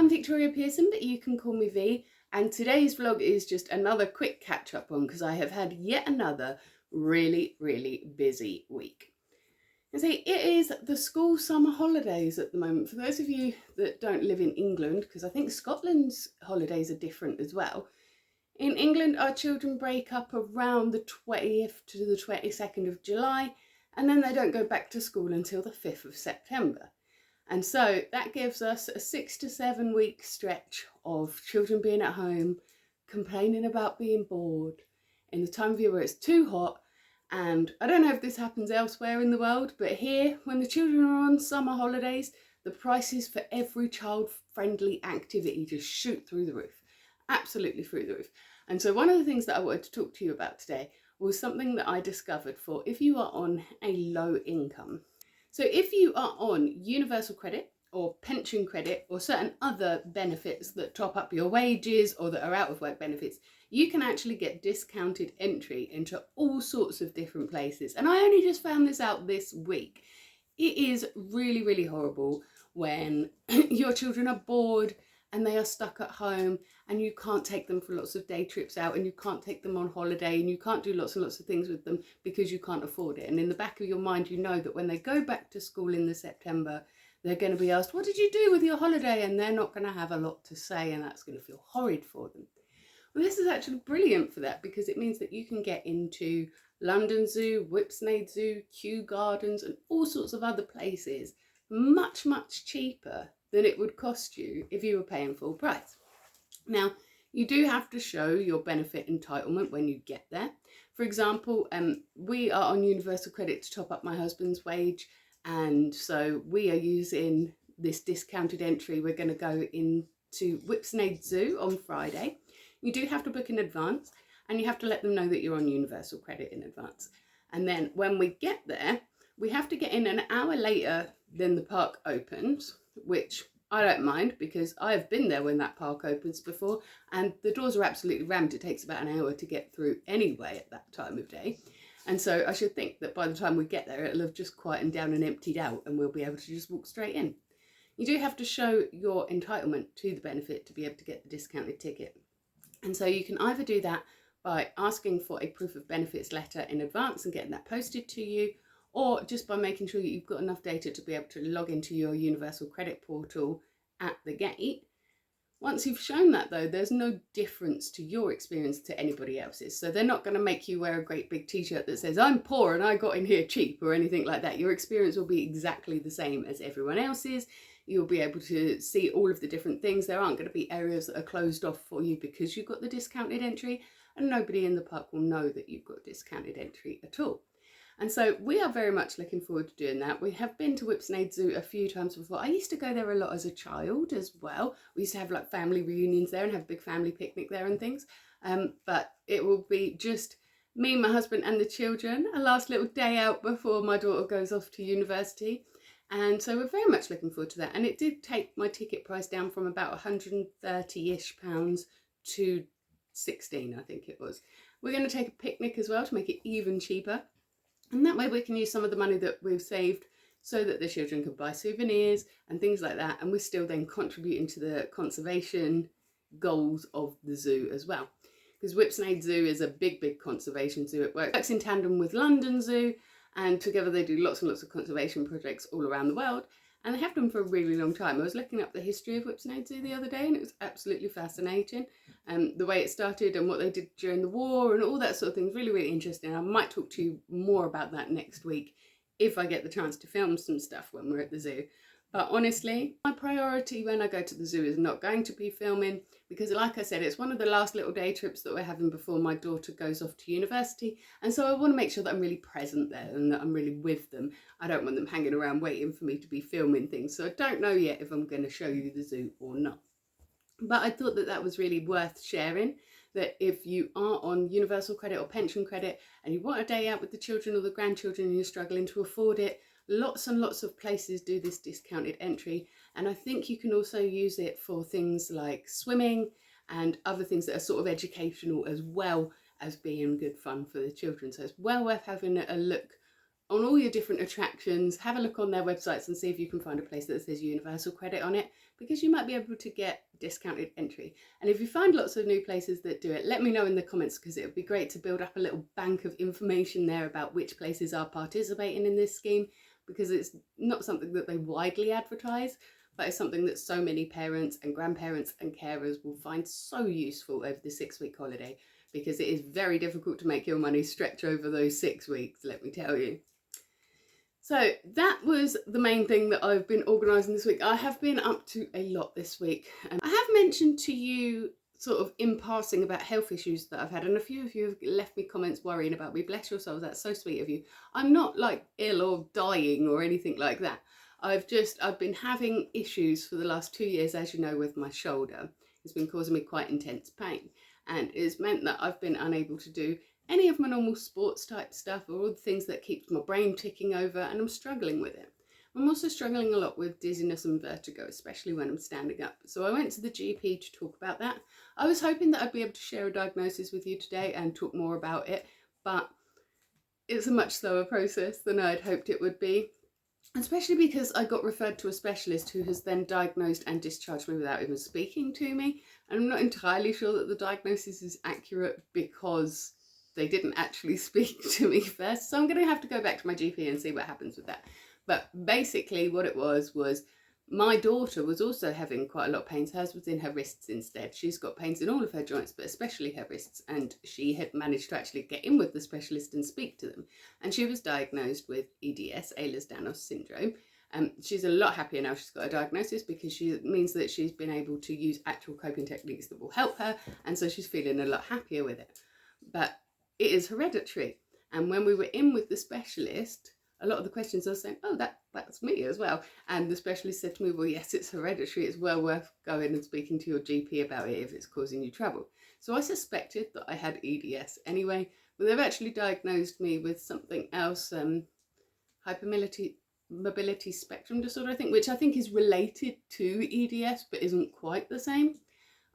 I'm Victoria Pearson, but you can call me V, and today's vlog is just another quick catch up one because I have had yet another really busy week. And see, it is the school summer holidays at the moment. For those of you that don't live in England, because I think Scotland's holidays are different as well. In England, our children break up around the 20th to the 22nd of July, and then they don't go back to school until the 5th of September. And so that gives us a 6 to 7 week stretch of children being at home, complaining about being bored in the time of year where it's too hot. And I don't know if this happens elsewhere in the world, but here, when the children are on summer holidays, the prices for every child-friendly activity just shoot through the roof, absolutely through the roof. And so one of the things that I wanted to talk to you about today was something that I discovered for if you are on a low income. So if you are on universal credit or pension credit or certain other benefits that top up your wages or that are out of work benefits, you can actually get discounted entry into all sorts of different places. And I only just found this out this week. It is really horrible when your children are bored and they are stuck at home and you can't take them for lots of day trips out and you can't take them on holiday and you can't do lots and lots of things with them because you can't afford it. And in the back of your mind, you know that when they go back to school in the September, they're going to be asked, what did you do with your holiday? And they're not going to have a lot to say, and that's going to feel horrid for them. Well, this is actually brilliant for that because it means that you can get into London Zoo, Whipsnade Zoo, Kew Gardens and all sorts of other places much cheaper than it would cost you if you were paying full price. Now, you do have to show your benefit entitlement when you get there. For example, we are on universal credit to top up my husband's wage, and so we are using this discounted entry. We're going to go into Whipsnade Zoo on Friday. You do have to book in advance, and you have to let them know that you're on universal credit in advance. And then when we get there, we have to get in an hour later than the park opens, which I don't mind because I've been there when that park opens before and the doors are absolutely rammed. It takes about an hour to get through anyway at that time of day. And so I should think that by the time we get there, it'll have just quietened down and emptied out and we'll be able to just walk straight in. You do have to show your entitlement to the benefit to be able to get the discounted ticket. And so you can either do that by asking for a proof of benefits letter in advance and getting that posted to you, or just by making sure that you've got enough data to be able to log into your universal credit portal at the gate. Once you've shown that though, there's no difference to your experience to anybody else's. So they're not going to make you wear a great big t-shirt that says I'm poor and I got in here cheap or anything like that. Your experience will be exactly the same as everyone else's. You'll be able to see all of the different things. There aren't going to be areas that are closed off for you because you've got the discounted entry, and nobody in the park will know that you've got discounted entry at all. And so we are very much looking forward to doing that. We have been to Whipsnade Zoo a few times before. I used to go there a lot as a child as well. We used to have like family reunions there and have a big family picnic there and things. But it will be just me, my husband and the children, a last little day out before my daughter goes off to university. And so we're very much looking forward to that. And it did take my ticket price down from about £130-ish to 16, I think it was. We're going to take a picnic as well to make it even cheaper. And that way we can use some of the money that we've saved so that the children can buy souvenirs and things like that. And we're still then contributing to the conservation goals of the zoo as well. Because Whipsnade Zoo is a big conservation zoo. It works in tandem with London Zoo, and together they do lots and lots of conservation projects all around the world. And they have done for a really long time. I was looking up the history of Whipsnade Zoo the other day and it was absolutely fascinating. The way it started and what they did during the war and all that sort of thing is really interesting. I might talk to you more about that next week if I get the chance to film some stuff when we're at the zoo. But honestly, my priority when I go to the zoo is not going to be filming because, like I said, it's one of the last little day trips that we're having before my daughter goes off to university. And so I want to make sure that I'm really present there and that I'm really with them. I don't want them hanging around waiting for me to be filming things. So I don't know yet if I'm going to show you the zoo or not. But I thought that that was really worth sharing, that if you are on universal credit or pension credit and you want a day out with the children or the grandchildren and you're struggling to afford it, lots and lots of places do this discounted entry. And I think you can also use it for things like swimming and other things that are sort of educational as well as being good fun for the children. So it's well worth having a look on all your different attractions, have a look on their websites and see if you can find a place that says universal credit on it, because you might be able to get discounted entry. And if you find lots of new places that do it, let me know in the comments, because it would be great to build up a little bank of information there about which places are participating in this scheme, because it's not something that they widely advertise, but it's something that so many parents and grandparents and carers will find so useful over the 6-week holiday, because it is very difficult to make your money stretch over those 6 weeks, let me tell you. So that was the main thing that I've been organising this week. I have been up to a lot this week. I have mentioned to you sort of in passing about health issues that I've had, and a few of you have left me comments worrying about me. Bless your souls, that's so sweet of you. I'm not like ill or dying or anything like that. I've been having issues for the last 2 years, as you know, with my shoulder. It's been causing me quite intense pain, and it's meant that I've been unable to do any of my normal sports type stuff, or all the things that keeps my brain ticking over, and I'm struggling with it. I'm also struggling a lot with dizziness and vertigo, especially when I'm standing up. So I went to the GP to talk about that. I was hoping that I'd be able to share a diagnosis with you today and talk more about it, but it's a much slower process than I'd hoped it would be. Especially because I got referred to a specialist who has then diagnosed and discharged me without even speaking to me. And I'm not entirely sure that the diagnosis is accurate, because they didn't actually speak to me first. So I'm going to have to go back to my GP and see what happens with that. But basically what it was my daughter was also having quite a lot of pains. Hers was in her wrists instead. She's got pains in all of her joints, but especially her wrists. And she had managed to actually get in with the specialist and speak to them. And she was diagnosed with EDS, Ehlers-Danlos syndrome. She's a lot happier now she's got a diagnosis, because it means that she's been able to use actual coping techniques that will help her. And so she's feeling a lot happier with it. But it is hereditary. And when we were in with the specialist, a lot of the questions I was saying, oh, that's me as well. And the specialist said to me, well, yes, it's hereditary. It's well worth going and speaking to your GP about it if it's causing you trouble. So I suspected that I had EDS anyway, but they've actually diagnosed me with something else, hypermobility spectrum disorder, I think, which I think is related to EDS, but isn't quite the same.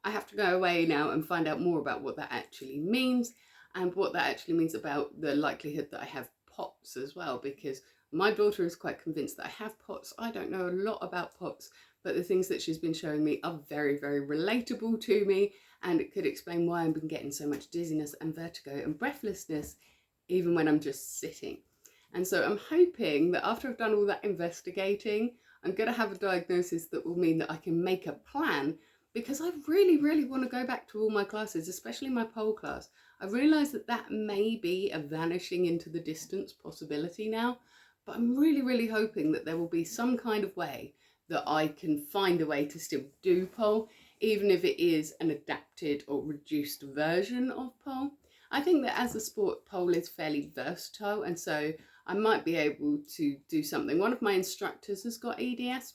I have to go away now and find out more about what that actually means, and what that actually means about the likelihood that I have POTS as well, because my daughter is quite convinced that I have POTS. I don't know a lot about POTS, but the things that she's been showing me are very, very relatable to me, and it could explain why I've been getting so much dizziness and vertigo and breathlessness even when I'm just sitting. And so I'm hoping that after I've done all that investigating, I'm going to have a diagnosis that will mean that I can make a plan, because I really, really want to go back to all my classes, especially my pole class. I realise that may be a vanishing into the distance possibility now, but I'm really, really hoping that there will be some kind of way that I can find a way to still do pole, even if it is an adapted or reduced version of pole. I think that as a sport, pole is fairly versatile, and so I might be able to do something. One of my instructors has got EDS,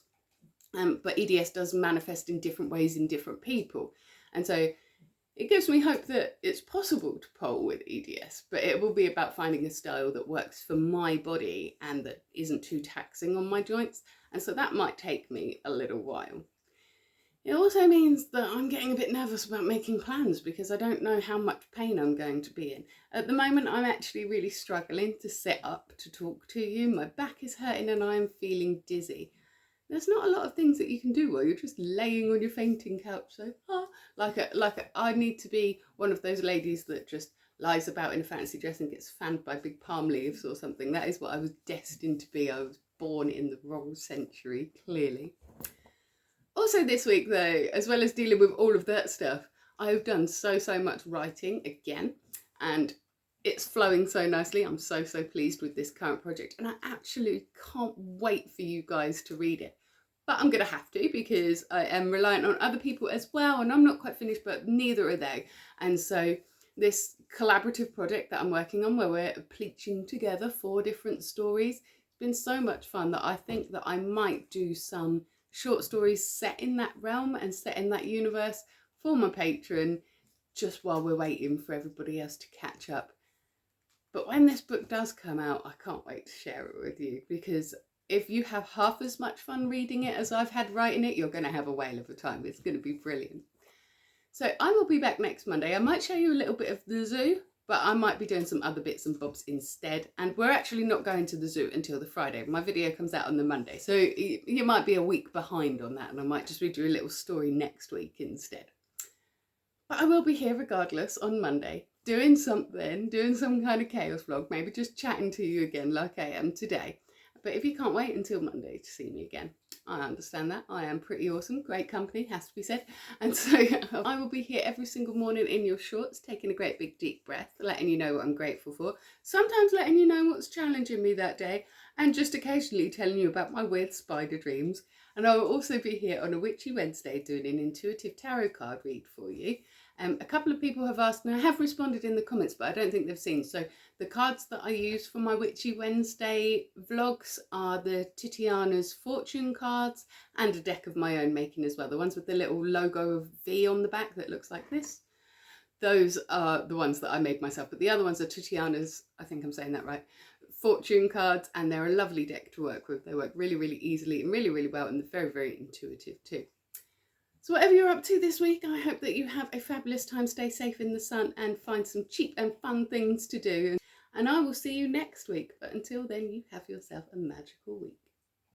but EDS does manifest in different ways in different people. And so it gives me hope that it's possible to pole with EDS, but it will be about finding a style that works for my body and that isn't too taxing on my joints. And so that might take me a little while. It also means that I'm getting a bit nervous about making plans, because I don't know how much pain I'm going to be in. At the moment, I'm actually really struggling to sit up to talk to you. My back is hurting and I'm feeling dizzy. There's not a lot of things that you can do while you're just laying on your fainting couch. So, I need to be one of those ladies that just lies about in a fancy dress and gets fanned by big palm leaves or something. That is what I was destined to be. I was born in the wrong century, clearly. Also this week though, as well as dealing with all of that stuff, I've done so much writing again, and it's flowing so nicely. I'm so pleased with this current project, and I actually can't wait for you guys to read it. But I'm going to have to, because I am reliant on other people as well, and I'm not quite finished, but neither are they. And so this collaborative project that I'm working on, where we're pleaching together 4 different stories, it's been so much fun that I think that I might do some short stories set in that realm and set in that universe for my patron, just while we're waiting for everybody else to catch up. But when this book does come out, I can't wait to share it with you, because if you have half as much fun reading it as I've had writing it, you're going to have a whale of a time. It's going to be brilliant. So I will be back next Monday. I might show you a little bit of the zoo, but I might be doing some other bits and bobs instead. And we're actually not going to the zoo until the Friday. My video comes out on the Monday, so you might be a week behind on that, and I might just read you a little story next week instead. But I will be here regardless on Monday, doing some kind of chaos vlog, maybe just chatting to you again like I am today. But if you can't wait until Monday to see me again, I understand that. I am pretty awesome, great company, has to be said. And so I will be here every single morning in your shorts, taking a great big deep breath, letting you know what I'm grateful for, sometimes letting you know what's challenging me that day, and just occasionally telling you about my weird spider dreams. And I will also be here on a Witchy Wednesday doing an intuitive tarot card read for you. A couple of people have asked, and I have responded in the comments, but I don't think they've seen. So the cards that I use for my Witchy Wednesday vlogs are the Titiana's fortune cards and a deck of my own making as well. The ones with the little logo of V on the back that looks like this. Those are the ones that I made myself, but the other ones are Titiana's, I think I'm saying that right, fortune cards, and they're a lovely deck to work with. They work really, really easily and really, really well, and they're very, very intuitive too. So whatever you're up to this week, I hope that you have a fabulous time, stay safe in the sun, and find some cheap and fun things to do. And I will see you next week. But until then, you have yourself a magical week.